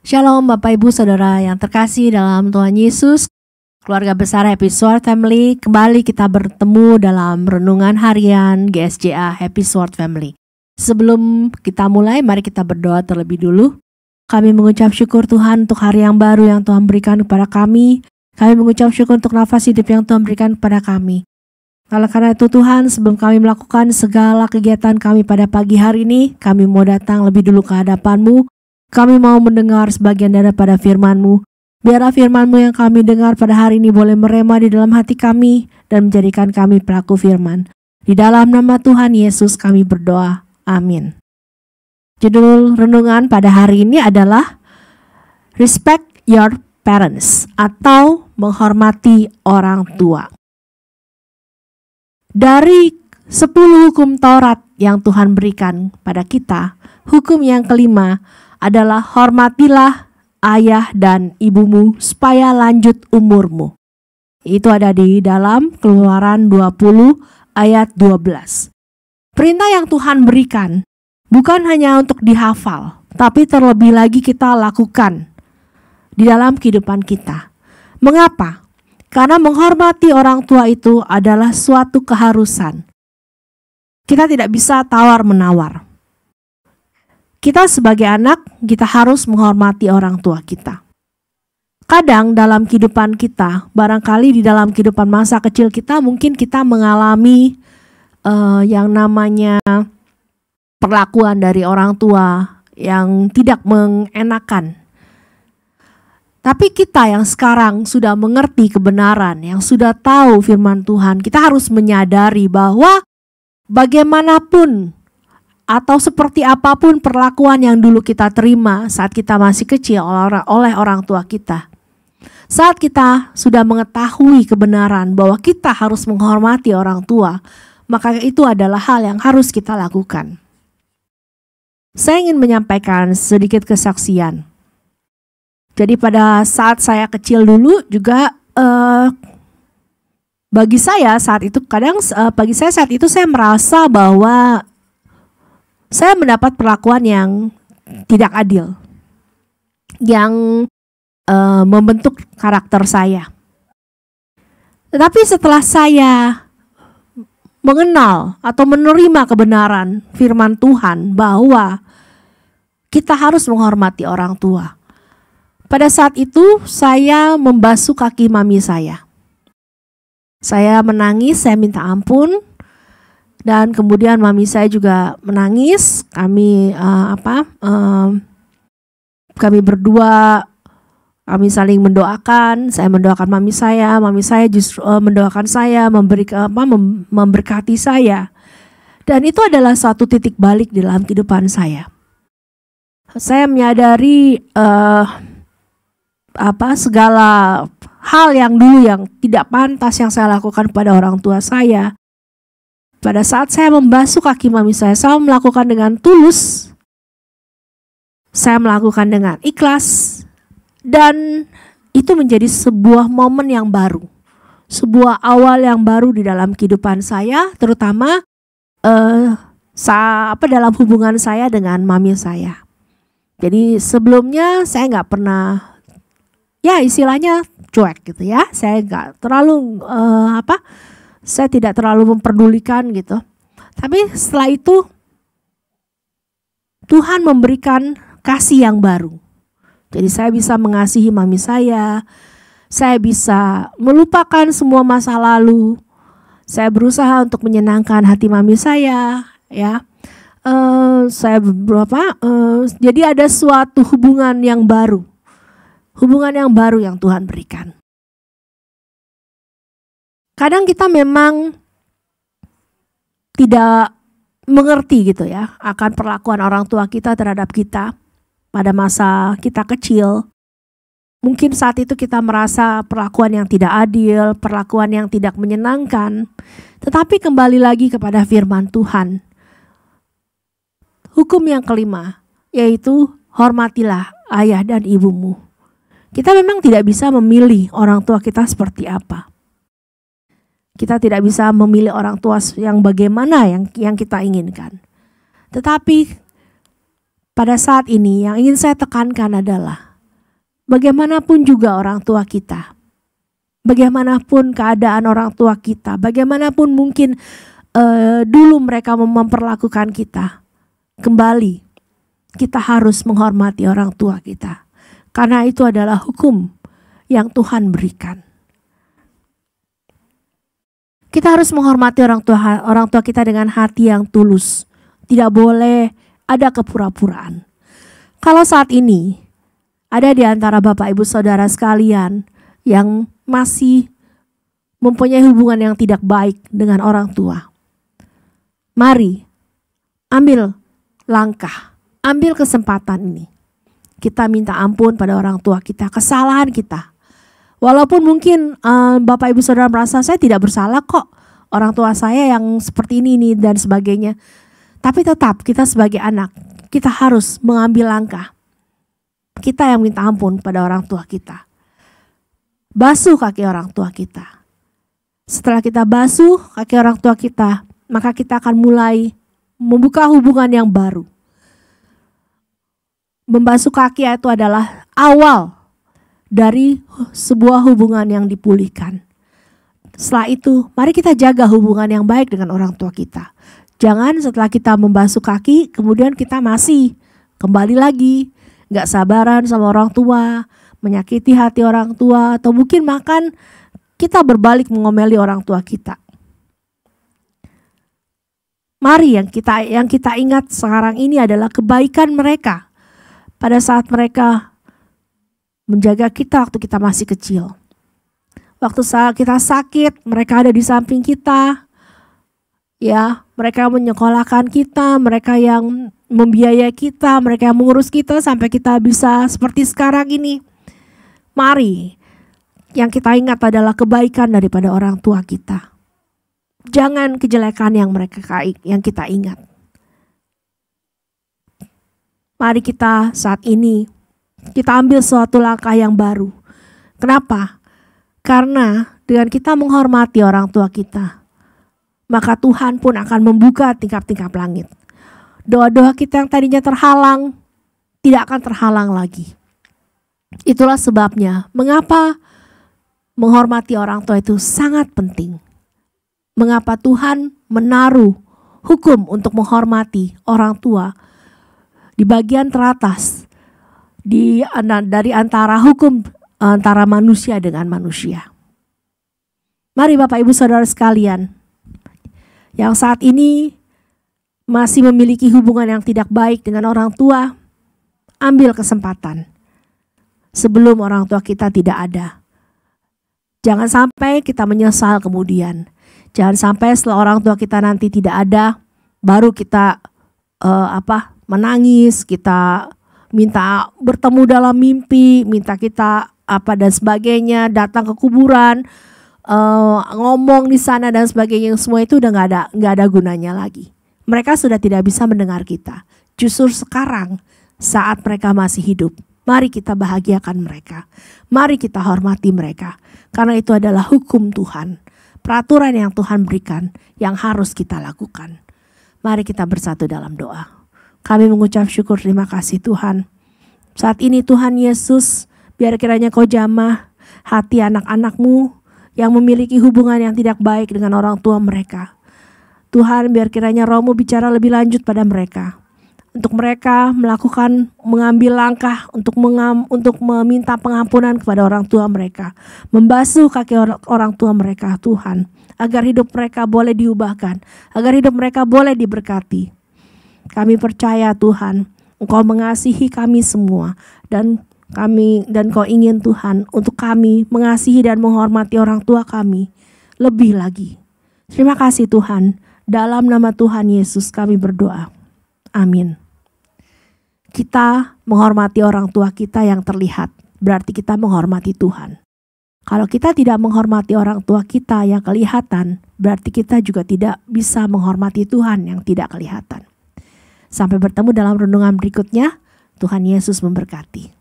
Shalom Bapak Ibu Saudara yang terkasih dalam Tuhan Yesus. Keluarga besar Happy Sword Family, kembali kita bertemu dalam renungan harian GSJA Happy Sword Family. Sebelum kita mulai, mari kita berdoa terlebih dulu. Kami mengucap syukur Tuhan untuk hari yang baru yang Tuhan berikan kepada kami. Kami mengucap syukur untuk nafas hidup yang Tuhan berikan kepada kami. Oleh karena itu Tuhan, sebelum kami melakukan segala kegiatan kami pada pagi hari ini, kami mau datang lebih dulu ke hadapan-Mu. Kami mau mendengar sebagian daripada firman-Mu. Biarlah firman-Mu yang kami dengar pada hari ini boleh merema di dalam hati kami dan menjadikan kami pelaku firman. Di dalam nama Tuhan Yesus kami berdoa. Amin. Judul renungan pada hari ini adalah Respect Your Parents atau menghormati orang tua. Dari 10 hukum Taurat yang Tuhan berikan pada kita, hukum yang kelima adalah hormatilah ayah dan ibumu supaya lanjut umurmu. Itu ada di dalam Keluaran 20 ayat 12. Perintah yang Tuhan berikan bukan hanya untuk dihafal, tapi terlebih lagi kita lakukan di dalam kehidupan kita. Mengapa? Karena menghormati orang tua itu adalah suatu keharusan. Kita tidak bisa tawar-menawar. Kita sebagai anak, kita harus menghormati orang tua kita. Kadang dalam kehidupan kita, barangkali di dalam kehidupan masa kecil kita, mungkin kita mengalami yang namanya perlakuan dari orang tua yang tidak mengenakan. Tapi kita yang sekarang sudah mengerti kebenaran, yang sudah tahu firman Tuhan, kita harus menyadari bahwa bagaimanapun atau seperti apapun perlakuan yang dulu kita terima saat kita masih kecil oleh orang tua kita. Saat kita sudah mengetahui kebenaran bahwa kita harus menghormati orang tua, maka itu adalah hal yang harus kita lakukan. Saya ingin menyampaikan sedikit kesaksian. Jadi pada saat saya kecil dulu juga bagi saya saat itu saya merasa bahwa saya mendapat perlakuan yang tidak adil, yang membentuk karakter saya. Tetapi setelah saya mengenal atau menerima kebenaran firman Tuhan bahwa kita harus menghormati orang tua, pada saat itu saya membasuh kaki mami saya. Saya menangis, saya minta ampun. Dan kemudian mami saya juga menangis. Kami berdua, kami saling mendoakan. Saya mendoakan mami saya justru mendoakan saya, memberkati saya. Dan itu adalah suatu titik balik di dalam kehidupan saya. Saya menyadari segala hal yang dulu yang tidak pantas yang saya lakukan pada orang tua saya. Pada saat saya membasuh kaki mami saya melakukan dengan tulus, saya melakukan dengan ikhlas, dan itu menjadi sebuah momen yang baru, sebuah awal yang baru di dalam kehidupan saya, terutama dalam hubungan saya dengan mami saya. Jadi sebelumnya saya nggak pernah, ya istilahnya cuek gitu ya, saya nggak terlalu saya tidak terlalu memperdulikan gitu. Tapi setelah itu Tuhan memberikan kasih yang baru. Jadi saya bisa mengasihi mami saya bisa melupakan semua masa lalu. Saya berusaha untuk menyenangkan hati mami saya, ya. Jadi ada suatu hubungan yang baru yang Tuhan berikan. Kadang kita memang tidak mengerti gitu ya akan perlakuan orang tua kita terhadap kita pada masa kita kecil. Mungkin saat itu kita merasa perlakuan yang tidak adil, perlakuan yang tidak menyenangkan. Tetapi kembali lagi kepada firman Tuhan. Hukum yang kelima yaitu hormatilah ayah dan ibumu. Kita memang tidak bisa memilih orang tua kita seperti apa. Kita tidak bisa memilih orang tua yang bagaimana yang kita inginkan. Tetapi pada saat ini yang ingin saya tekankan adalah bagaimanapun juga orang tua kita, bagaimanapun keadaan orang tua kita, bagaimanapun mungkin dulu mereka memperlakukan kita, kembali kita harus menghormati orang tua kita. Karena itu adalah hukum yang Tuhan berikan. Kita harus menghormati orang tua kita dengan hati yang tulus. Tidak boleh ada kepura-puraan. Kalau saat ini ada di antara Bapak Ibu Saudara sekalian yang masih mempunyai hubungan yang tidak baik dengan orang tua, mari ambil langkah, ambil kesempatan ini. Kita minta ampun pada orang tua kita, kesalahan kita. Walaupun mungkin Bapak Ibu Saudara merasa saya tidak bersalah kok, orang tua saya yang seperti ini dan sebagainya. Tapi tetap kita sebagai anak, kita harus mengambil langkah. Kita yang minta ampun pada orang tua kita. Basuh kaki orang tua kita. Setelah kita basuh kaki orang tua kita, maka kita akan mulai membuka hubungan yang baru. Membasuh kaki itu adalah awal dari sebuah hubungan yang dipulihkan. Setelah itu, mari kita jaga hubungan yang baik dengan orang tua kita. Jangan setelah kita membasuh kaki, kemudian kita masih kembali lagi, gak sabaran sama orang tua, menyakiti hati orang tua, atau mungkin makan kita berbalik mengomeli orang tua kita. Mari yang kita ingat sekarang ini adalah kebaikan mereka pada saat mereka menjaga kita waktu kita masih kecil. Waktu saat kita sakit, mereka ada di samping kita. Ya, mereka menyekolahkan kita, mereka yang membiayai kita, mereka yang mengurus kita sampai kita bisa seperti sekarang ini. Mari, yang kita ingat adalah kebaikan daripada orang tua kita. Jangan kejelekan yang kita ingat. Mari kita saat ini kita ambil suatu langkah yang baru. Kenapa? Karena dengan kita menghormati orang tua kita, maka Tuhan pun akan membuka tingkap-tingkap langit. Doa-doa kita yang tadinya terhalang, tidak akan terhalang lagi. Itulah sebabnya mengapa menghormati orang tua itu sangat penting. Mengapa Tuhan menaruh hukum untuk menghormati orang tua di bagian teratas dari antara hukum antara manusia dengan manusia. Mari Bapak Ibu Saudara sekalian, yang saat ini masih memiliki hubungan yang tidak baik dengan orang tua, ambil kesempatan sebelum orang tua kita tidak ada. Jangan sampai kita menyesal kemudian. Jangan sampai setelah orang tua kita nanti tidak ada, baru kita menangis, kita minta bertemu dalam mimpi, minta kita dan sebagainya, datang ke kuburan, ngomong di sana dan sebagainya. Semua itu udah nggak ada gunanya lagi. Mereka sudah tidak bisa mendengar kita. Justru sekarang saat mereka masih hidup, mari kita bahagiakan mereka. Mari kita hormati mereka. Karena itu adalah hukum Tuhan. Peraturan yang Tuhan berikan yang harus kita lakukan. Mari kita bersatu dalam doa. Kami mengucap syukur, terima kasih Tuhan. Saat ini Tuhan Yesus, biar kiranya Kau jamah hati anak-anak-Mu yang memiliki hubungan yang tidak baik dengan orang tua mereka. Tuhan, biar kiranya Roh-Mu bicara lebih lanjut pada mereka. Untuk mereka mengambil langkah untuk meminta pengampunan kepada orang tua mereka. Membasuh kaki orang tua mereka Tuhan. Agar hidup mereka boleh diubahkan. Agar hidup mereka boleh diberkati. Kami percaya Tuhan, Engkau mengasihi kami semua. Dan Kau ingin Tuhan untuk kami mengasihi dan menghormati orang tua kami lebih lagi. Terima kasih Tuhan. Dalam nama Tuhan Yesus kami berdoa. Amin. Kita menghormati orang tua kita yang terlihat, berarti kita menghormati Tuhan. Kalau kita tidak menghormati orang tua kita yang kelihatan, berarti kita juga tidak bisa menghormati Tuhan yang tidak kelihatan. Sampai bertemu dalam renungan berikutnya. Tuhan Yesus memberkati.